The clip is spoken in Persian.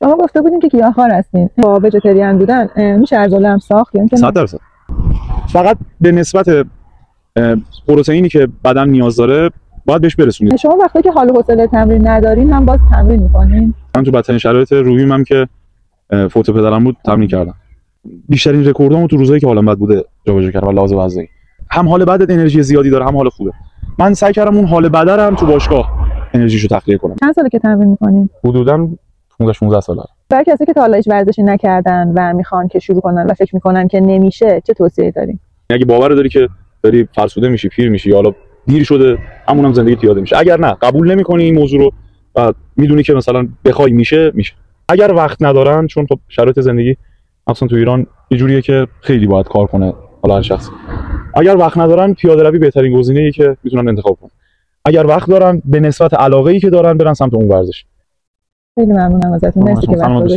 شما گفته بودین که گیاهخوار هستین، با ویژیتریان بودن میشه عضله ساخت یا اینکه 100%. فقط به نسبت پروتئینی که بدن نیاز داره باید بهش برسونید. شما وقتی که حال و حوصله تمرین ندارین هم باز تمرین میکنین؟ من تو بدترین شرایط روحیم هم که فوت پدرم بود تمرین کردم. بیشترین رکوردامو تو روزایی که حالم بد بوده جابجا کردم. لحاظ وزنی هم حال بدت انرژی زیادی داره هم حال خوبه. من سعی کردم اون حال بدرم تو باشگاه انرژیشو تخلیه کنم. چند ساله که تمرین میکنین؟ حدوداً 15 ساله. برای کسی که تا حالا هیچ ورزشی نکردن و میخوان که شروع کنن و فکر میکنن که نمیشه، چه توصیه‌ای دارین؟ اگه باور داری که داری فرسوده میشی، پیر میشی، یا حالا دیر شده، همونم زندگی پیاده میشه. اگر نه قبول نمیکنی این موضوع رو و میدونی که مثلا بخوای میشه. اگر وقت ندارن، چون خب شرایط زندگی مثلا تو ایران یه جوریه که خیلی باید کار کنه حالا هر شخص. اگر وقت ندارن، پیاده روی بهترین گزینه‌ایه که میتونن انتخاب کنن. اگر وقت دارن، به نسبت علاقه‌ای که دارن برن سمت اون ورزش. خیلی ممنونم ازتون. مرسی که وقت گذاشتید.